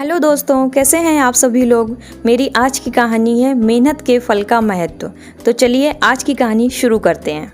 Hello दोस्तों, कैसे हैं आप सभी लोग। मेरी आज की कहानी है मेहनत के फल का महत्व। तो चलिए आज की कहानी शुरू करते हैं।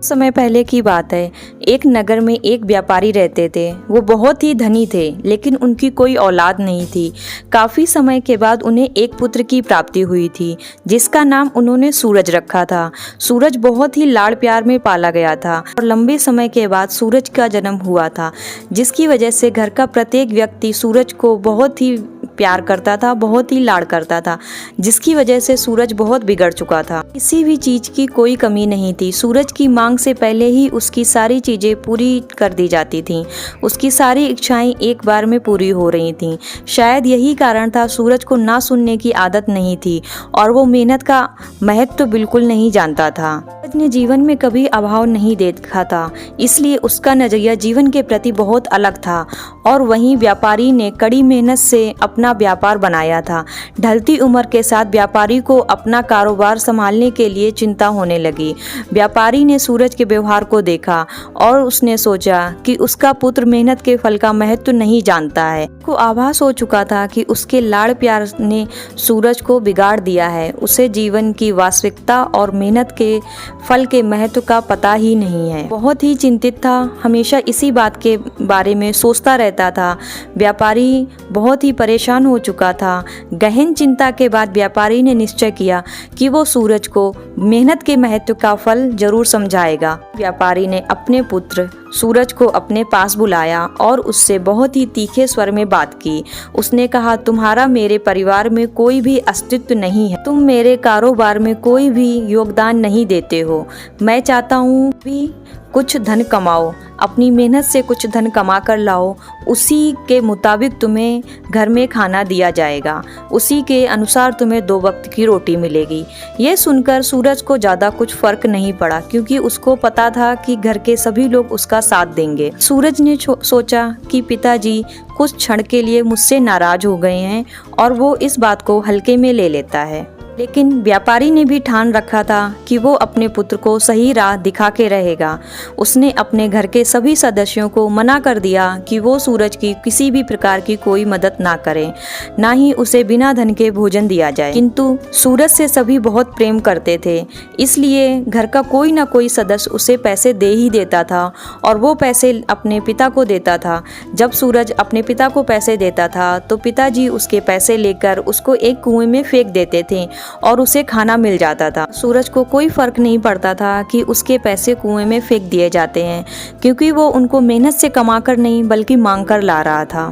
समय पहले की बात है, एक नगर में एक व्यापारी रहते थे। वो बहुत ही धनी थे, लेकिन उनकी कोई औलाद नहीं थी। काफ़ी समय के बाद उन्हें एक पुत्र की प्राप्ति हुई थी, जिसका नाम उन्होंने सूरज रखा था। सूरज बहुत ही लाड़ प्यार में पाला गया था और लंबे समय के बाद सूरज का जन्म हुआ था, जिसकी वजह से घर का प्रत्येक व्यक्ति सूरज को बहुत ही प्यार करता था, बहुत ही लाड़ करता था, जिसकी वजह से सूरज बहुत बिगड़ चुका था। किसी भी चीज की कोई कमी नहीं थी। सूरज की मांग से पहले ही उसकी सारी चीजें पूरी कर दी जाती थीं। उसकी सारी इच्छाएं एक बार में पूरी हो रही थीं। शायद यही कारण था, सूरज को ना सुनने की आदत नहीं थी और वो मेहनत का महत्व तो बिल्कुल नहीं जानता था। सूरज ने जीवन में कभी अभाव नहीं देखा था, इसलिए उसका नजरिया जीवन के प्रति बहुत अलग था। और वहीं व्यापारी ने कड़ी मेहनत से अपना व्यापार बनाया था। ढलती उम्र के साथ व्यापारी को अपना कारोबार संभालने के लिए चिंता होने लगी। व्यापारी ने सूरज के व्यवहार को देखा और उसने सोचा कि उसका पुत्र मेहनत के फल का महत्व नहीं जानता है। को आभास हो चुका था कि उसके लाड़ प्यार ने सूरज को बिगाड़ दिया है। उसे जीवन की वास्तविकता और मेहनत के फल के महत्व का पता ही नहीं है। बहुत ही चिंतित था, हमेशा इसी बात के बारे में सोचता रहता था। व्यापारी बहुत ही परेशान हो चुका था। गहन चिंता के बाद व्यापारी ने निश्चय किया कि वो सूरज को मेहनत के महत्व का फल जरूर समझाएगा। व्यापारी ने अपने पुत्र सूरज को अपने पास बुलाया और उससे बहुत ही तीखे स्वर में बात की। उसने कहा, तुम्हारा मेरे परिवार में कोई भी अस्तित्व नहीं है। तुम मेरे कारोबार में कोई भी योगदान नहीं देते हो। मैं चाहता हूँ भी कुछ धन कमाओ, अपनी मेहनत से कुछ धन कमा कर लाओ। उसी के मुताबिक तुम्हें घर में खाना दिया जाएगा। उसी के अनुसार तुम्हें 2 वक्त की रोटी मिलेगी। ये सुनकर सूरज को ज़्यादा कुछ फर्क नहीं पड़ा, क्योंकि उसको पता था कि घर के सभी लोग उसका साथ देंगे। सूरज ने सोचा कि पिताजी कुछ क्षण के लिए मुझसे नाराज हो गए हैं और वो इस बात को हल्के में ले लेता है। लेकिन व्यापारी ने भी ठान रखा था कि वो अपने पुत्र को सही राह दिखा के रहेगा। उसने अपने घर के सभी सदस्यों को मना कर दिया कि वो सूरज की किसी भी प्रकार की कोई मदद ना करें, ना ही उसे बिना धन के भोजन दिया जाए। किंतु सूरज से सभी बहुत प्रेम करते थे, इसलिए घर का कोई ना कोई सदस्य उसे पैसे दे ही देता था और वो पैसे अपने पिता को देता था। जब सूरज अपने पिता को पैसे देता था तो पिताजी उसके पैसे लेकर उसको एक कुएं में फेंक देते थे और उसे खाना मिल जाता था। सूरज को कोई फर्क नहीं पड़ता था कि उसके पैसे कुएं में फेंक दिए जाते हैं, क्योंकि वो उनको मेहनत से कमाकर नहीं बल्कि मांग कर ला रहा था।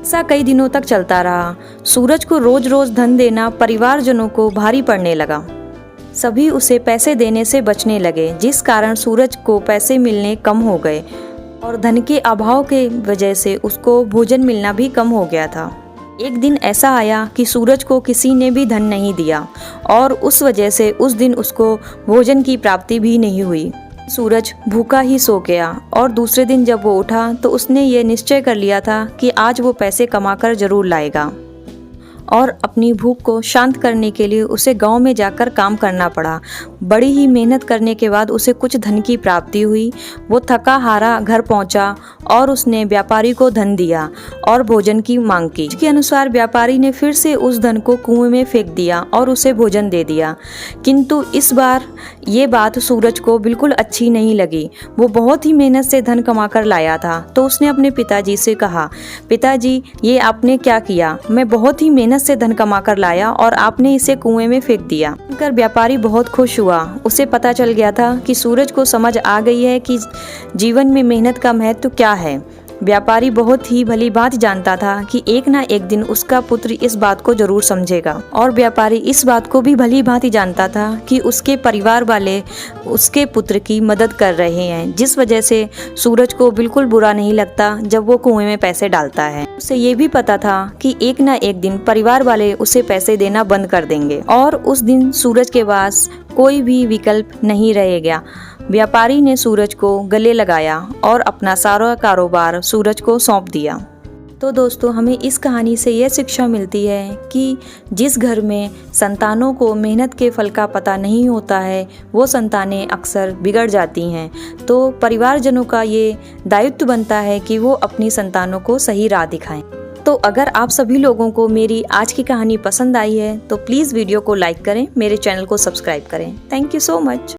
ऐसा कई दिनों तक चलता रहा। सूरज को रोज रोज धन देना परिवारजनों को भारी पड़ने लगा। सभी उसे पैसे देने से बचने लगे, जिस कारण सूरज को पैसे मिलने कम हो गए और धन के अभाव के वजह से उसको भोजन मिलना भी कम हो गया था। एक दिन ऐसा आया कि सूरज को किसी ने भी धन नहीं दिया और उस वजह से उस दिन उसको भोजन की प्राप्ति भी नहीं हुई। सूरज भूखा ही सो गया और दूसरे दिन जब वो उठा तो उसने ये निश्चय कर लिया था कि आज वो पैसे कमाकर जरूर लाएगा। और अपनी भूख को शांत करने के लिए उसे गांव में जाकर काम करना पड़ा। बड़ी ही मेहनत करने के बाद उसे कुछ धन की प्राप्ति हुई। वो थका हारा घर पहुंचा और उसने व्यापारी को धन दिया और भोजन की मांग की। इसके अनुसार व्यापारी ने फिर से उस धन को कुएं में फेंक दिया और उसे भोजन दे दिया। किंतु इस बार ये बात सूरज को बिल्कुल अच्छी नहीं लगी। वो बहुत ही मेहनत से धन कमा कर लाया था, तो उसने अपने पिताजी से कहा, पिताजी ये आपने क्या किया? मैं बहुत ही मेहनत से धन कमा कर लाया और आपने इसे कुएं में फेंक दिया। सुनकर व्यापारी बहुत खुश हुआ। उसे पता चल गया था कि सूरज को समझ आ गई है कि जीवन में मेहनत का महत्व क्या है। व्यापारी बहुत ही भली बात जानता था कि एक ना एक दिन उसका पुत्र इस बात को जरूर समझेगा और व्यापारी इस बात को भी भली भांति जानता था कि उसके परिवार वाले उसके पुत्र की मदद कर रहे हैं, जिस वजह से सूरज को बिल्कुल बुरा नहीं लगता जब वो कुएं में पैसे डालता है। उसे ये भी पता था कि एक ना एक दिन परिवार वाले उसे पैसे देना बंद कर देंगे और उस दिन सूरज के पास कोई भी विकल्प नहीं रहेगा। व्यापारी ने सूरज को गले लगाया और अपना सारा कारोबार सूरज को सौंप दिया। तो दोस्तों, हमें इस कहानी से यह शिक्षा मिलती है कि जिस घर में संतानों को मेहनत के फल का पता नहीं होता है, वो संतानें अक्सर बिगड़ जाती हैं। तो परिवारजनों का ये दायित्व बनता है कि वो अपनी संतानों को सही राह दिखाएं। तो अगर आप सभी लोगों को मेरी आज की कहानी पसंद आई है तो प्लीज़ वीडियो को लाइक करें, मेरे चैनल को सब्सक्राइब करें। Thank you so much.